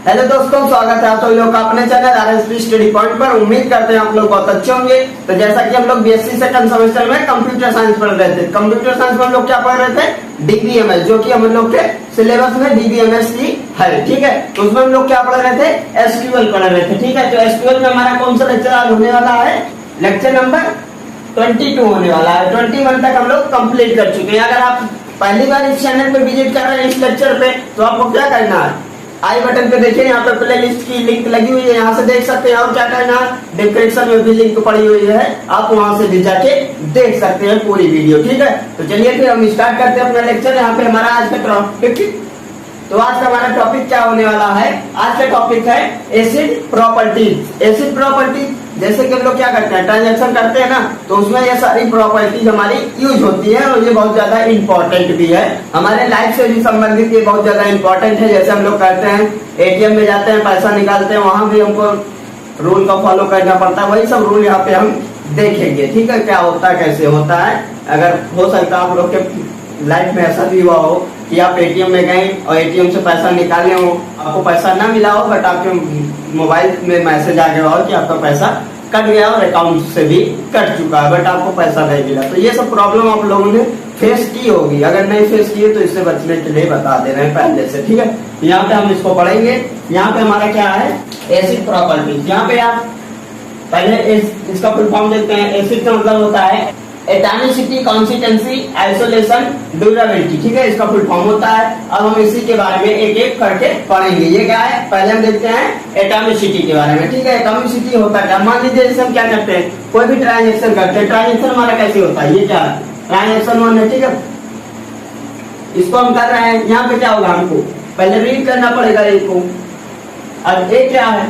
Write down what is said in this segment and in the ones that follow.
Hello दोस्तों, स्वागत है आप सभी लोग का अपने चैनल आरएसपी स्टडी पॉइंट पर। उम्मीद करते हैं आप लोग बहुत अच्छे होंगे। तो जैसा कि हम लोग बीएससी सेकंड सेमेस्टर में कंप्यूटर साइंस पढ़ रहे थे। कंप्यूटर साइंस में हम लोग क्या पढ़ रहे थे? डीबीएमएस, जो कि हम लोग के सिलेबस में डीबीएमएस की है। ठीक है, तो उसमें हम लोग क्या पढ़ रहे थे? एसक्यूएल पढ़ रहे थे। ठीक है, तो एसक्यूएल में हमारा कौन सा लेक्चर आज होने वाला है? लेक्चर नंबर 22 होने वाला है। 21 तक हम लोग कंप्लीट कर चुके हैं। अगर आप पहली बार इस चैनल पे विजिट कर रहे हैं इस लेक्चर पे, तो आपको क्या करना है? आई बटन पे देखिए, यहाँ पे प्ले लिस्ट की लिंक लगी हुई है, यहाँ से देख सकते हैं। और क्या करना है? डिस्क्रिप्शन में भी लिंक पड़ी हुई है, आप वहां से भी जाके देख सकते हैं पूरी वीडियो। ठीक है, तो चलिए फिर हम स्टार्ट करते हैं अपना लेक्चर। यहाँ पे हमारा आज का टॉपिक, तो आज का हमारा टॉपिक क्या होने वाला है? आज का टॉपिक है एसिड प्रॉपर्टीज। एसिड प्रॉपर्टीज जैसे कि हम लोग क्या करते हैं, ट्रांजैक्शन करते हैं ना, तो उसमें ये सारी प्रॉपर्टीज हमारी यूज होती है और ये बहुत ज्यादा इंपॉर्टेंट भी है, हमारे लाइफ से भी संबंधित ये बहुत ज्यादा इंपॉर्टेंट है। जैसे हम लोग करते हैं एटीएम में जाते हैं, पैसा निकालते हैं, वहां भी हमको रूल का फॉलो करना पड़ता है। वही सब रूल यहाँ पे हम देखेंगे। ठीक है, क्या होता है, कैसे होता है। अगर हो सकता है आप लोग के लाइफ में ऐसा भी हुआ हो कि आप एटीएम में गए और एटीएम से पैसा निकाले हो, आपको पैसा ना मिला हो, बट आपके मोबाइल में मैसेज आ गया हो कि आपका पैसा कट गया और अकाउंट से भी कट चुका है, बट आपको पैसा नहीं मिला। तो ये सब प्रॉब्लम आप लोगों ने फेस की होगी। अगर नहीं फेस की है तो इससे बचने के लिए बता दे रहे हैं पहले से। ठीक है, यहाँ पे हम इसको पढ़ेंगे। यहाँ पे हमारा क्या है? Acid properties. यहाँ पे आप पहले इसका फुल फॉर्म देखते हैं। एसिड का मतलब होता है एटॉमिसिटी, कंसिस्टेंसी, आइसोलेशन, ड्यूरेबिलिटी। ठीक है, इसका फुल फॉर्म होता है। अब हम इसी के बारे में एक एक करके पढ़ेंगे। ये क्या है? पहले हम देखते हैं एटॉमिसिटी के बारे में। ठीक है, एटॉमिसिटी होता क्या? मान लीजिए जैसे हम क्या करते हैं, कोई भी ट्रांजेक्शन करते हैं। ट्रांजेक्शन हमारा कैसे होता है? ये क्या है? ट्रांजेक्शन 1 है। ठीक है, इसको हम कर रहे हैं। यहाँ पे क्या होगा? हमको पहले रीड करना पड़ेगा इसको। अब ए क्या है?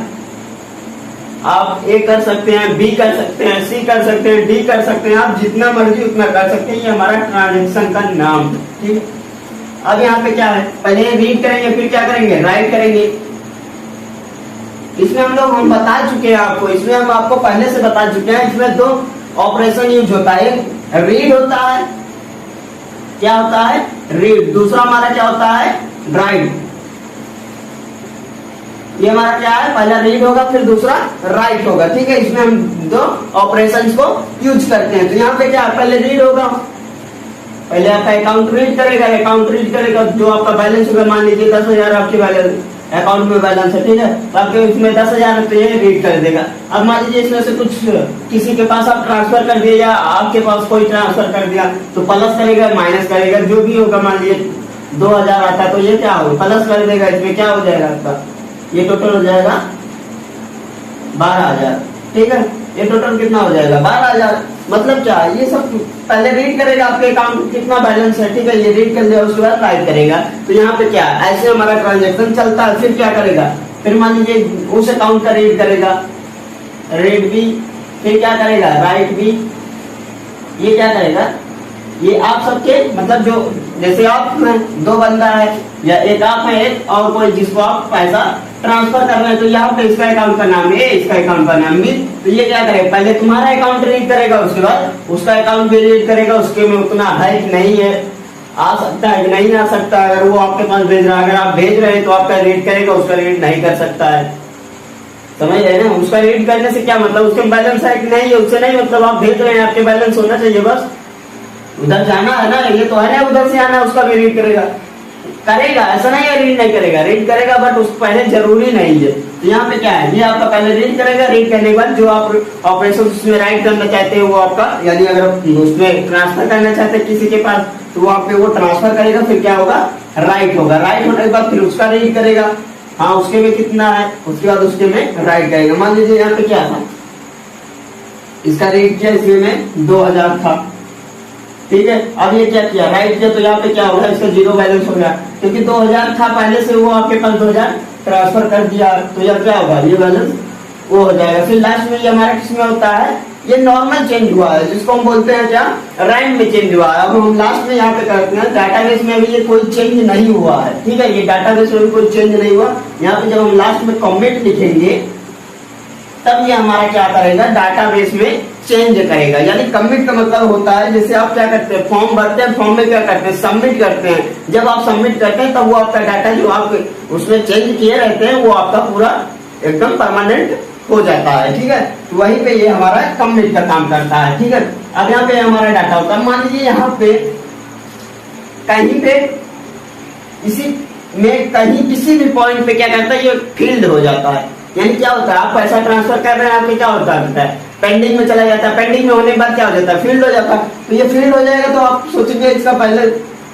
आप ए कर सकते हैं, बी कर सकते हैं, सी कर सकते हैं, डी कर सकते हैं, आप जितना मर्जी उतना कर सकते हैं। ये हमारा ट्रांजेक्शन का नाम है। ठीक है, अब यहाँ पे क्या है? पहले रीड करेंगे, फिर क्या करेंगे? राइट करेंगे। इसमें हम बता चुके हैं आपको, इसमें हम आपको पहले से बता चुके हैं। इसमें 2 ऑपरेशन यूज होता है, रीड होता है। क्या होता है? रीड। दूसरा हमारा क्या होता है? राइट। ये हमारा क्या है? पहला रीड होगा, फिर दूसरा राइट होगा। ठीक है, इसमें हम 2 ऑपरेशंस को यूज करते हैं। तो यहाँ पे क्या? पहले रीड होगा, पहले आपका अकाउंट रीड करेगा। अकाउंट रीड करेगा, जो आपका बैलेंस होगा, मान लीजिए 10,000 आपके बैलेंस अकाउंट में बैलेंस है। ठीक है, तो आपके इसमें 10,000 है, तो ये रीड कर देगा। अब मान लीजिए इसमें से कुछ किसी के पास आप ट्रांसफर कर दिया या आपके पास कोई ट्रांसफर कर दिया, तो प्लस करेगा, माइनस करेगा, जो भी होगा। मान लीजिए 2,000 आता है, तो ये क्या होगा? प्लस कर देगा। इसमें क्या हो जाएगा आपका? ये टोटल हो जाएगा 12,000। ठीक है, ये टोटल कितना हो जाएगा? 12,000। मतलब क्या? ये सब पहले रीड करेगा, आपके अकाउंट में कितना बैलेंस है। ठीक है, ये रीड कर लिया, उसके बाद राइट करेगा। तो यहाँ पे क्या है? ऐसे हमारा ट्रांजेक्शन चलता है। फिर क्या करेगा? फिर मान लीजिए उस अकाउंट का रीड करेगा, रीड भी, फिर क्या करेगा? राइट भी। ये क्या करेगा? ये आप सबके मतलब जो जैसे आप में 2 बंदा है या एक आप है, एक और कोई जिसको आप पैसा ट्रांसफर कर रहे हैं, तो यहाँ पे इसका अकाउंट का नाम है, इसका अकाउंट का नाम भी। तो ये क्या करेगा? पहले तुम्हारा अकाउंट रीड करेगा, उसके बाद उसका अकाउंट भी रीड करेगा। उसके में उतना है कि नहीं है, आ सकता है कि नहीं आ सकता है। अगर वो आपके पास भेज रहा है, अगर आप भेज रहे हैं तो आपका रीड करेगा, उसका रीड नहीं कर सकता है। समझ रहे ना? उसका रीड करने से क्या मतलब? उसके बैलेंस है कि नहीं है, उससे नहीं मतलब। आप भेज रहे हैं, आपके बैलेंस होना चाहिए, बस उधर जाना है ना। ये तो है ना, उधर से आना, उसका भी रीड करेगा। ऐसा नहीं है रीड नहीं करेगा, रीड करेगा, बट उस पहले जरूरी नहीं है। तो यहाँ पे क्या है? ये आपका पहले रीड करेगा, रीड करने के बाद जो आप ऑपरेशन उसमें राइट करना चाहते हैं वो आपका, यानी अगर उसमें ट्रांसफर करना चाहते हैं किसी के पास, तो वो आपके वो ट्रांसफर करेगा। फिर क्या होगा? राइट होगा। राइट होने के बाद फिर उसका रीड करेगा, हाँ उसके में कितना है, उसके बाद उसके में राइट करेगा। मान लीजिए यहाँ पे क्या था? इसका रीड किया, इसमें 2,000 था। ठीक है, अब ये क्या किया? राइट किया, तो यहाँ पे क्या होगा? इसका 0 बैलेंस हो गया, क्योंकि 2,000 था पहले से, वो आपके पास 2,000 ट्रांसफर कर दिया। तो यह क्या होगा? ये बैलेंस वो हो जाएगा। फिर लास्ट में ये हमारा किसमें होता है? ये नॉर्मल चेंज हुआ है, जिसको हम बोलते हैं क्या? रैंड में चेंज हुआ है। अब हम लास्ट में यहाँ पे करते हैं, डाटाबेस में अभी ये कोई चेंज नहीं हुआ है। ठीक है, ये डाटाबेस में भी कोई चेंज नहीं हुआ। यहाँ पे जब हम लास्ट में कमेंट लिखेंगे, तब ये हमारा क्या करेगा, डाटाबेस में चेंज करेगा। यानी कमिट का मतलब होता है जैसे आप क्या करते हैं, फॉर्म भरते हैं, फॉर्म में क्या करते हैं, सबमिट करते हैं। जब आप सबमिट करते हैं तब वो आपका डाटा जो आप उसमें चेंज किए रहते हैं वो आपका पूरा एकदम परमानेंट हो जाता है। ठीक है, तो वहीं पे ये हमारा कमिट का काम करता है। ठीक है, अब यहाँ पे हमारा डाटा होता है, मान लीजिए यहाँ पे कहीं पे इसी में कहीं किसी भी पॉइंट पे क्या करता है, ये फील्ड हो जाता है। यानी क्या होता है, आप पैसा ट्रांसफर कर रहे हैं, आपके क्या होता है, पेंडिंग में चला जाता है। पेंडिंग में होने के बाद क्या हो जाता है, फील्ड हो जाता है। तो ये फील्ड हो जाएगा तो आप सोचेंगे इसका पहले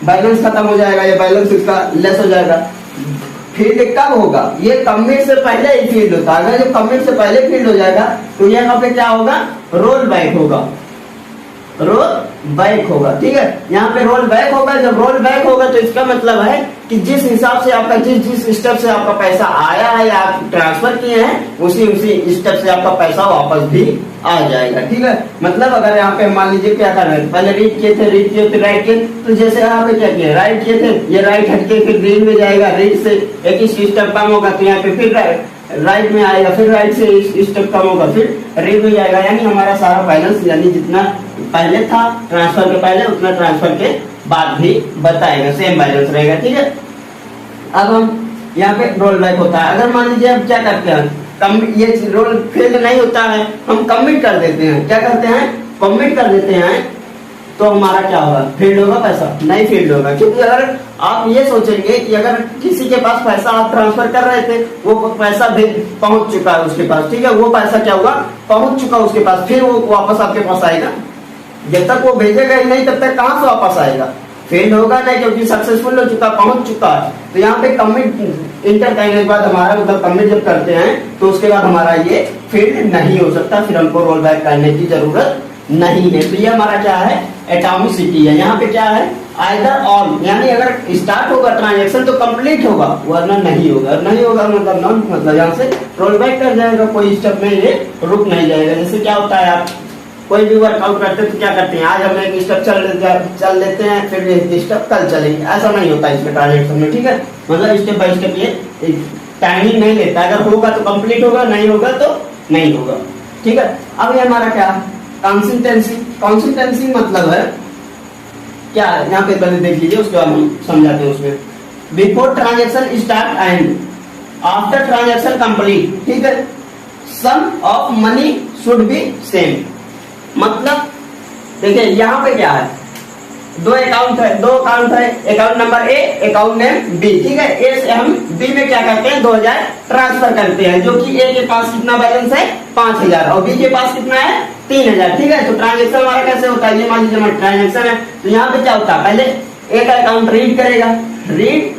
बैलेंस खत्म हो जाएगा या बैलेंस इसका लेस हो जाएगा। फील्ड कब होगा, ये कमिट से पहले ही फील्ड होता है। अगर जब कमिट से पहले फील्ड हो जाएगा तो यहाँ पे क्या होगा, रोल बैक होगा, रोल बैक होगा। ठीक है, यहाँ पे रोल बैक होगा। जब रोल बैक होगा तो इसका मतलब है कि जिस हिसाब से आपका जिस स्टेप से आपका पैसा आया है या आप ट्रांसफर किए हैं उसी स्टेप से आपका पैसा वापस भी आ जाएगा। ठीक है, मतलब अगर यहाँ पे मान लीजिए क्या कर रहे थे, पहले रीड किए थे, रीड किए थे, राइट किए, तो जैसे यहाँ पे क्या किया, राइट किए थे, ये राइट हटके फिर रीड में जाएगा, रीड से एक ही स्टेप कम होगा तो यहाँ पे फिर राइट में आएगा, फिर राइट से स्टेप कम होगा, फिर रीड में जाएगा। यानी हमारा सारा बैलेंस यानी जितना पहले था ट्रांसफर के पहले उतना ट्रांसफर के बाद भी बताएगा, सेम बैलेंस रहेगा। ठीक है, अब हम यहाँ पे रोल बैक होता है। अगर मान लीजिए हम क्या करते हैं, ये रोल फील्ड नहीं होता है, हम कमिट कर देते हैं, क्या करते हैं, कमिट कर देते हैं, तो हमारा क्या होगा, फील्ड होगा पैसा, नहीं फील्ड होगा। क्योंकि अगर आप ये सोचेंगे कि अगर किसी के पास पैसा आप ट्रांसफर कर रहे थे, वो पैसा भी पहुंच चुका है उसके पास, ठीक है, वो पैसा क्या हुआ, पहुंच चुका उसके पास, फिर वो वापस आपके पास आएगा। जब तक वो भेजेगा ही नहीं तब तक कहां से वापस आएगा, फेल होगा नहीं, क्योंकि सक्सेसफुल हो चुका, पहुंच चुका है। तो यहाँ पे कमिट इंटर करने के बाद हमारा मतलब कमिट जब करते हैं तो उसके बाद हमारा ये फील्ड नहीं हो सकता, फिर हमको रोल बैक करने की जरूरत नहीं है। तो ये हमारा क्या है, एटॉमिसिटी है। यहाँ पे क्या है, आइदर ऑल, यानी अगर स्टार्ट होगा ट्रांजेक्शन तो कंप्लीट होगा, वरना नहीं होगा। नहीं होगा मतलब नॉन, मतलब यहाँ से रोल बैक कर जाएगा, कोई स्टेप में ये रुक नहीं जाएगा। जैसे क्या होता है, आप कोई भी वर्कआउट करते हैं तो क्या करते हैं, आज हम एक स्टेप चल लेते हैं, फिर एक स्टेप कल चलेंगे, ऐसा नहीं होता इसके ट्रांजेक्शन में। ठीक है, मतलब स्टेप बाय स्टेप ये टाइमिंग नहीं लेता, अगर होगा तो कंप्लीट होगा, नहीं होगा तो नहीं होगा। ठीक है, अब ये हमारा क्या, कंसिस्टेंसी। कंसिस्टेंसी मतलब है क्या, यहाँ पे पहले देख लीजिए, उसके बाद हम समझाते हैं उसमें। Before transaction start and after transaction complete, ठीक है, sum of money should be same. मतलब देखिए यहाँ पे क्या है, दो अकाउंट है, account number A, account name B. ठीक है, ए से हम बी में क्या करते हैं, 2000 ट्रांसफर करते हैं, जो कि ए के पास कितना बैलेंस है, 5000, और बी के पास कितना है, 3000। ठीक है, तो ट्रांजेक्शन हमारा कैसे होता है, ये मान लीजिए हमारा ट्रांजेक्शन है, तो यहाँ पे क्या होता है, पहले ए का अकाउंट रीड करेगा, रीड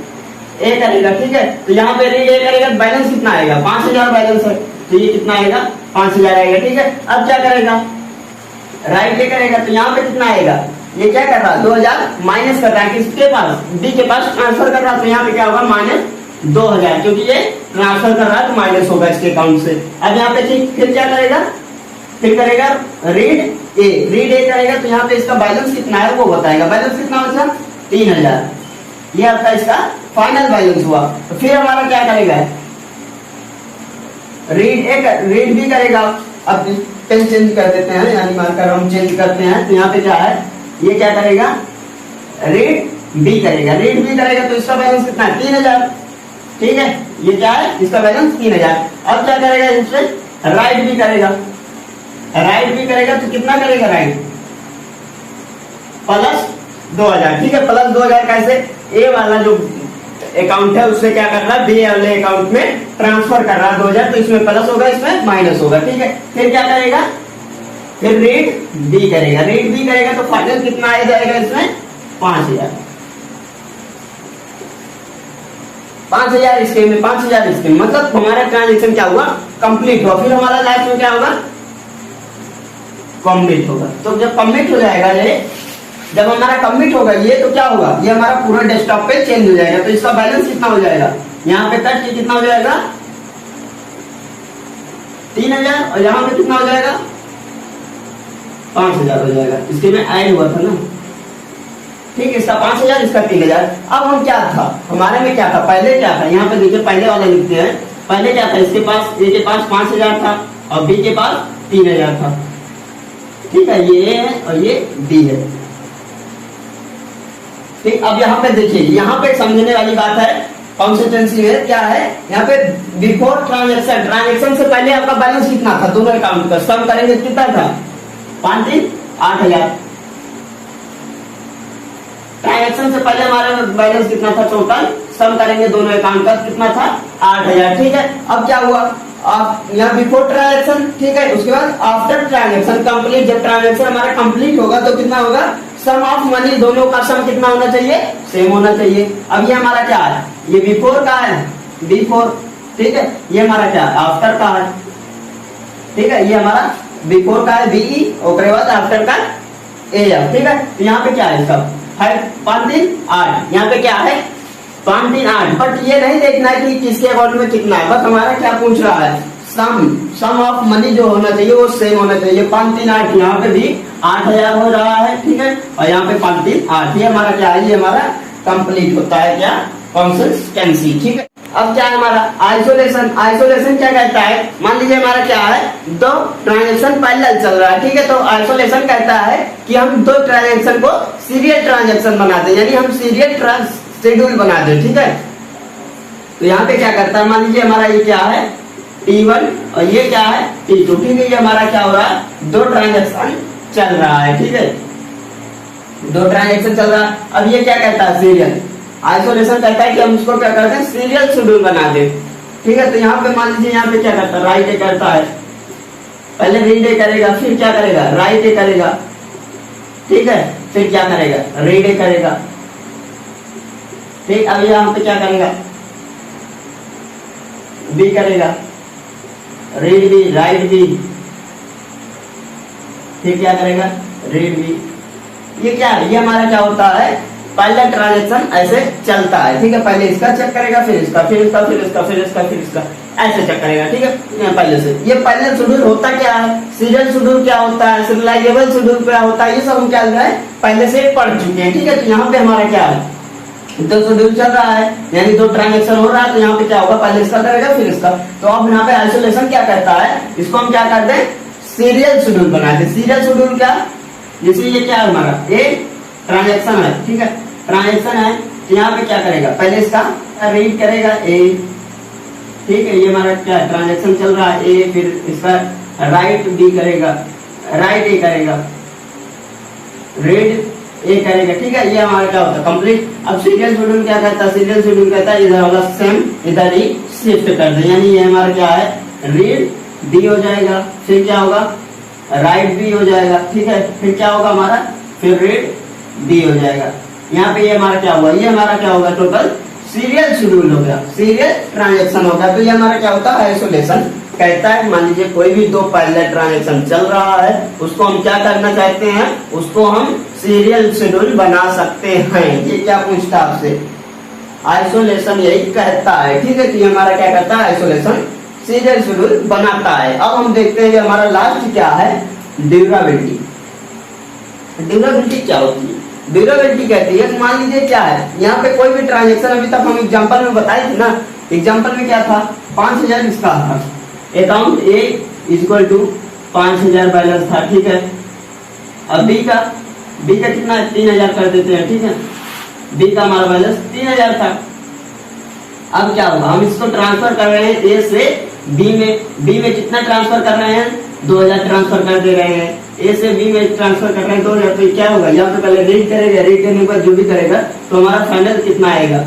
ए करेगा। ठीक है, तो यहाँ पे रीड ए करेगा, बैलेंस कितना आएगा, 5000 बैलेंस है, तो ये कितना आएगा, 5000 आएगा। ठीक है, अब क्या करेगा, राइट ए करेगा, तो यहाँ पे कितना आएगा, ये क्या कर रहा है, 2000 माइनस कर रहा है, किसके पास, बी के पास ट्रांसफर कर रहा है, तो यहाँ पे क्या होगा, -2000, क्योंकि ये ट्रांसफर कर रहा है तो माइनस होगा इसके अकाउंट से। अब यहाँ पे फिर क्या करेगा, फिर करेगा रीड ए करेगा, तो यहाँ पे इसका बैलेंस कितना है वो बताएगा, बैलेंस कितना बचा, 3000, ये आपका इसका फाइनल बैलेंस हुआ। तो फिर हमारा क्या करेगा, रीड बी करेगा। अब पेन चेंज कर देते हैं, यानी मार्कर हम चेंज करते हैं, तो यहाँ पे क्या है, ये क्या करेगा, रीड बी करेगा, तो इसका बैलेंस कितना है, 3000। ठीक है, ये क्या है, इसका बैलेंस 3000। अब क्या करेगा, इससे राइट भी करेगा, तो कितना करेगा, राइट +2000। ठीक है, +2000 कैसे, ए वाला जो अकाउंट है उससे क्या कर रहा है, बी वाले अकाउंट में ट्रांसफर कर रहा है 2000, तो इसमें प्लस होगा, इसमें माइनस होगा। ठीक है, फिर क्या करेगा, फिर रीड बी करेगा, तो फाइनल कितना आ जाएगा, इसमें 5000 इसके में 5000 इसके में, मतलब हमारा ट्रांजेक्शन क्या हुआ, कंप्लीट हुआ। फिर हमारा लास्ट में क्या होगा, कमिट होगा। तो जब कमिट हो जाएगा ये, जब हमारा कमिट होगा ये, तो क्या होगा, ये हमारा पूरा डेस्कटॉप पे चेंज हो जाएगा। तो इसका बैलेंस कितना हो जाएगा, यहाँ पे तक कितना हो जाएगा, 3000, और यहाँ पे कितना हो जाएगा, 5000 हो जाएगा। इसके में ऐड हुआ था ना, ठीक है, इसका 5000, इसका 3000। अब हम क्या था, हमारे में क्या था, पहले क्या था, यहाँ पे देखिए पहले वाला लिखते हैं, पहले क्या था, इसके पास, ए के पास 5000 था, और बी के पास 3000 था। ठीक है, ये A है और ये B है। ठीक, अब यहाँ पे देखिए, यहाँ पे समझने वाली बात है कंसिस्टेंसी में क्या है। यहाँ पे बिफोर ट्रांजेक्शन, ट्रांजेक्शन से पहले आपका बैलेंस कितना था दोनों अकाउंट का, सम करेंगे कितना था 5,3,8,000। ट्रांजेक्शन से पहले हमारा बैलेंस कितना था टोटल, सम करेंगे दोनों अकाउंट का कितना था 8,000। ठीक है, अब क्या हुआ, आप यहाँ बिफोर ट्रांजेक्शन, ठीक है, उसके बाद आफ्टर ट्रांजेक्शन कंप्लीट, जब ट्रांजेक्शन हमारा कंप्लीट होगा तो कितना होगा, सम ऑफ मनी, दोनों का सम कितना होना चाहिए, सेम होना चाहिए। अब ये हमारा क्या है, ये बिफोर का है बिफोर, ठीक है, ये हमारा क्या है आफ्टर का है। ठीक है, ये हमारा बिफोर का है BE और बाद आफ्टर का AR। ठीक है, तो यहाँ पे क्या है इसका है 5,3,8, यहाँ पे क्या है 5,3,8। बट ये नहीं देखना है कि किसके अकाउंट में कितना है, बस हमारा क्या पूछ रहा है, सम ऑफ मनी जो होना चाहिए वो सेम होना चाहिए। 5,3,8 यहाँ पे भी 8,000 हो रहा है। ठीक है, और यहाँ पे 5,3,8, ये हमारा क्या है, ये हमारा कंप्लीट होता है क्या, कंसिस्टेंसी। ठीक है, अब क्या है हमारा आइसोलेशन। आइसोलेशन क्या कहता है, मान लीजिए हमारा क्या है, दो ट्रांजेक्शन पैरेलल चल रहा है। ठीक है, तो आइसोलेशन कहता है कि हम दो ट्रांजेक्शन को सीरियल ट्रांजेक्शन बना दें, यानी हम सीरियल शेड्यूल बना दें। ठीक है, तो यहाँ पे क्या करता है, मान लीजिए हमारा ये क्या है T1 और ये क्या है T2। ठीक है, ये हमारा क्या हो रहा है, दो ट्रांजेक्शन चल रहा है। ठीक है, दो ट्रांजेक्शन चल रहा है। अब ये क्या कहता है, सीरियल। आइसोलेशन कहता है कि हम उसको क्या करते हैं, सीरियल शेड्यूल बना दे। ठीक है, तो यहाँ पे मान लीजिए यहाँ पे क्या करता है, राइट ए करता है, पहले रीड ए करेगा, फिर क्या करेगा, राइट ए करेगा। ठीक है, फिर क्या करेगा, रीड ए करेगा। ठीक, अब यहाँ पे क्या करेगा, बी करेगा, रीड बी, राइट बी, फिर क्या करेगा, रीड बी। ये क्या है, ये हमारा क्या होता है, पहला ट्रांजेक्शन ऐसे चलता है। ठीक है, पहले इसका चेक करेगा, फिर इसका, फिर इसका, फिर इसका, फिर इसका, फिर इसका, ऐसे चेक करेगा। ठीक है, पहले से ये पैरेलल शेड्यूल होता क्या है, सीरियल शेड्यूल क्या होता है, सीरियलाइजेबल शेड्यूल क्या होता है, ये सब हम क्या है पहले से पढ़ चुके हैं। ठीक है, तो यहाँ पे हमारा क्या है, दो शेड्यूल चल रहा है, यानी दो ट्रांजेक्शन हो रहा है, तो यहाँ पे क्या होगा, पहले इसका करेगा फिर इसका। तो अब यहाँ पे आइसोलेशन क्या कहता है, इसको हम क्या करते हैं, सीरियल शेड्यूल बनाते हैं। सीरियल शेड्यूल क्या, जैसे ये क्या है हमारा ए ट्रांजेक्शन है। ठीक है, ट्रांजेक्शन है, तो यहाँ पे क्या करेगा, पहले इसका रीड करेगा ए। ठीक है, ये हमारा क्या ट्रांजेक्शन चल रहा है ए, फिर इसका राइट बी करेगा, राइट ए करेगा, रीड ए करेगा। ठीक है, ये हमारा क्या होता है कंप्लीट। अब सीरियल शेड्यूल क्या कहता है, सीरियल शेड्यूल कहता है इधर वाला सेम इधर ही शिफ्ट कर दे, यानी ये हमारा क्या है, रीड बी हो जाएगा, फिर क्या होगा, राइट बी हो जाएगा। ठीक है, फिर क्या होगा हमारा, फिर रीड बी हो जाएगा। यहाँ पे ये हमारा क्या हुआ, ये हमारा क्या होगा, टोटल सीरियल शेड्यूल हो गया, सीरियल ट्रांजेक्शन हो गया। तो ये हमारा क्या होता है, आइसोलेशन कहता है। मान लीजिए कोई भी दो पैरेलल ट्रांजेक्शन चल रहा है, उसको हम क्या करना चाहते हैं, उसको हम सीरियल शेड्यूल बना सकते हैं। ये क्या पूछता है आपसे, आइसोलेशन यही कहता है। ठीक है, तो ये हमारा क्या करता है, आइसोलेशन सीरियल शेड्यूल बनाता है। अब हम देखते हैं कि हमारा लास्ट क्या है, ड्यूरेबिलिटी। ड्यूरेबिलिटी क्या होती है, ड्यूरेबिलिटी कहती है, मान लीजिए क्या है, यहाँ पे कोई भी ट्रांजेक्शन, अभी तक हम एग्जांपल में बताए थे ना, एग्जांपल में क्या था, 5,000 इसका था, account a equal to 5,000 balance था। ठीक है, अब बी का कितना है, 3,000 कर देते हैं। ठीक है, बी का हमारा बैलेंस 3,000 था। अब क्या होगा, हम इसको ट्रांसफर कर रहे हैं ए से बी में, बी में कितना ट्रांसफर कर रहे हैं, 2,000 ट्रांसफर कर दे रहे हैं, ए से बी में ट्रांसफर कर रहे हैं 2,000। तो क्या होगा, यहाँ पे पहले रीड करेगा, रीड करने के बाद जो भी करेगा तो हमारा फाइनल कितना आएगा,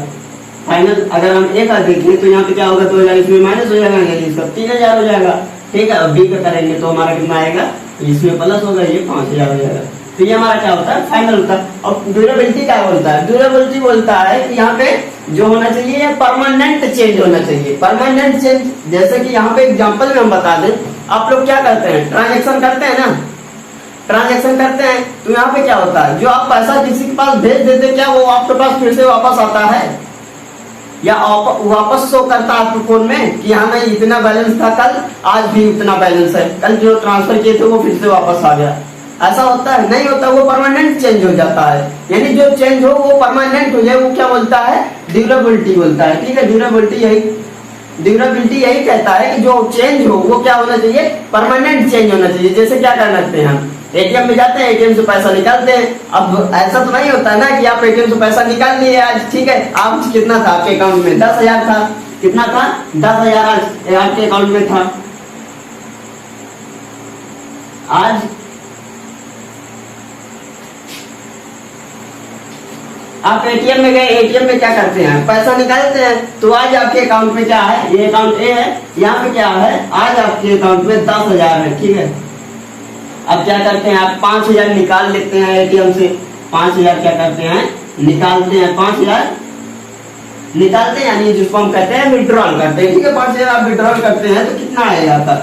फाइनल अगर हम ए का देखें तो यहाँ पे क्या होगा, 2,000 इसमें माइनस हो जाएगा, यानी इसका 3,000 हो जाएगा। ठीक है, अब बी का करेंगे तो हमारा कितना आएगा, इसमें प्लस होगा, ये 5,000 हो जाएगा। तो ये हमारा क्या होता है, फाइनल होता है। और ड्यूरेबिलिटी क्या बोलता है, ड्यूरेबिलिटी बोलता है कि यहाँ पे जो होना चाहिए परमानेंट चेंज होना चाहिए। परमानेंट चेंज, जैसे कि यहाँ पे एग्जांपल में हम बता दें, आप लोग क्या करते हैं, ट्रांजेक्शन करते हैं ना, ट्रांजेक्शन करते हैं, तो यहाँ पे क्या होता है, जो आप पैसा किसी के पास भेज देते, क्या वो आपके पास फिर से वापस आता है, या वापस शो करता है आपके फोन में कि हाँ नहीं इतना बैलेंस था कल, आज भी उतना बैलेंस है, कल जो ट्रांसफर किए थे वो फिर से वापस आ गया, ऐसा होता है, नहीं होता, वो परमानेंट चेंज हो जाता है। यानी जो चेंज हो वो परमानेंट हो जाए, वो क्या बोलता है, ड्यूरेबिलिटी बोलता है। ठीक है, ड्यूरेबिलिटी ड्यूरेबिलिटी यही कहता है कि जो चेंज हो वो क्या होना चाहिए, परमानेंट चेंज होना चाहिए। जैसे क्या कर सकते हैं हम, एटीएम में जाते हैं, एटीएम से पैसा निकालते हैं। अब ऐसा तो नहीं होता है ना कि आप एटीएम से पैसा निकाल लिए आज, ठीक है, आप कितना था आपके अकाउंट में, 10,000 था, कितना था, 10,000 आज आपके अकाउंट में था। आज आप एटीएम में गए, एटीएम में क्या करते हैं, पैसा निकालते हैं। तो आज आपके अकाउंट में क्या है, ये अकाउंट ए है, यहाँ पे क्या है, आज आपके अकाउंट में 10,000 है, ठीक है। अब क्या करते हैं, आप 5,000 निकाल लेते हैं एटीएम से, 5,000 क्या करते हैं, निकालते हैं, 5,000 निकालते हैं, यानी जिसको हम कहते हैं विड्रॉल करते हैं, ठीक है। 5,000 आप विड्रॉल करते हैं तो कितना आएगा आपका,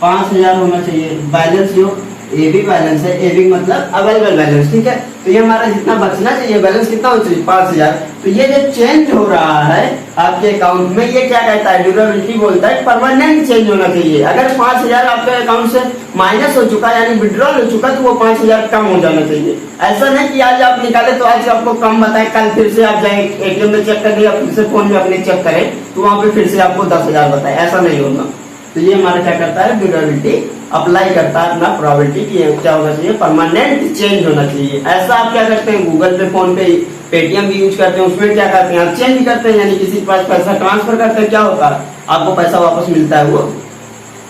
5,000 होना चाहिए। बैलेंस जो ए बी बैलेंस है, ए बी मतलब अवेलेबल बैलेंस, ठीक है। तो ये हमारा जितना बचना चाहिए बैलेंस कितना होना चाहिए, 5,000। तो ये जो चेंज हो रहा है आपके अकाउंट में, ये क्या कहता है, ड्यूरेबिलिटी बोलता है परमानेंट चेंज होना चाहिए। अगर 5,000 आपके अकाउंट से माइनस हो चुका यानी विड्रॉल हो चुका तो वो 5,000 कम हो जाना चाहिए। ऐसा नहीं कि आज आप निकाले तो आज आपको कम बताए, कल फिर से आप जाए एटीएम में चेक करें या फिर से फोन में अपने चेक करें तो वहां पे फिर से आपको 10,000 बताए, ऐसा नहीं होगा। तो ये हमारा क्या करता है, ड्यूरेबिलिटी अप्लाई करता है अपना प्रोबेबिलिटी की क्या होना चाहिए, परमानेंट चेंज होना चाहिए। ऐसा आप क्या करते हैं, गूगल पे, फोन पे, पेटीएम भी यूज करते हैं, उसमें क्या करते हैं, आप चेंज करते हैं, यानी किसी के पास पैसा ट्रांसफर करते हैं, क्या होता है, आपको पैसा वापस मिलता है, वो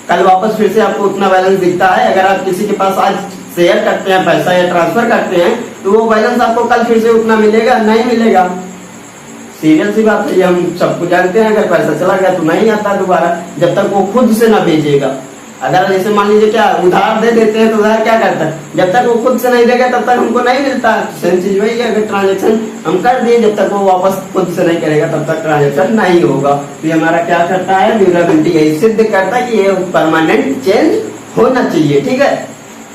कल वापस फिर से आपको उतना बैलेंस दिखता है। अगर आप किसी के पास आज शेयर करते हैं पैसा या ट्रांसफर करते हैं तो वो बैलेंस आपको कल फिर से उतना मिलेगा, नहीं मिलेगा। सीरियल सी बात है, हम सबको जानते हैं, अगर पैसा चला गया तो नहीं आता दोबारा, जब तक वो खुद से ना भेजेगा। अगर जैसे मान लीजिए क्या उधार दे देते हैं तो उधार क्या करता है, जब तक वो खुद से नहीं देगा तब तक हमको नहीं मिलता। सेम चीज वही है, अगर ट्रांजेक्शन हम कर दिए, जब तक वो वापस खुद से नहीं करेगा तब तक ट्रांजेक्शन नहीं होगा। तो ये हमारा क्या करता है, ड्यूरेबिलिटी यही सिद्ध करता है कि ये परमानेंट चेंज होना चाहिए, ठीक है।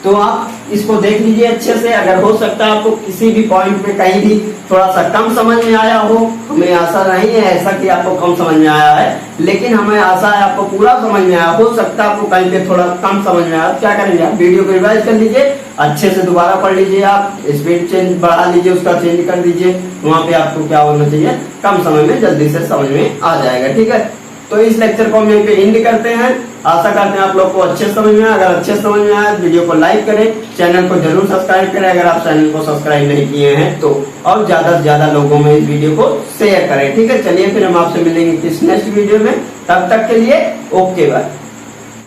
तो आप इसको देख लीजिए अच्छे से, अगर हो सकता है आपको किसी भी पॉइंट में कहीं भी थोड़ा सा कम समझ में आया हो, हमें आशा नहीं है ऐसा कि आपको कम समझ में आया है, लेकिन हमें आशा है आपको पूरा समझ में आया। हो सकता है आपको कहीं पे थोड़ा कम समझ में आया, क्या करेंगे आप वीडियो को रिवाइज कर लीजिए, अच्छे से दोबारा पढ़ लीजिए, आप स्पीड चेंज बढ़ा लीजिए, उसका चेंज कर दीजिए, वहां पे आपको क्या होना चाहिए, कम समय में जल्दी से समझ में आ जाएगा, ठीक है। तो इस लेक्चर को हम यहीं पे एंड करते हैं। आशा करते हैं आप लोग को अच्छे समझ में आया। अगर अच्छे समझ में आया वीडियो को लाइक करें, चैनल को जरूर सब्सक्राइब करें अगर आप चैनल को सब्सक्राइब नहीं किए हैं तो, और ज्यादा से ज्यादा लोगों में इस वीडियो को शेयर करें, ठीक है। चलिए फिर हम आपसे मिलेंगे किस नेक्स्ट वीडियो में, तब तक के लिए ओके बाय।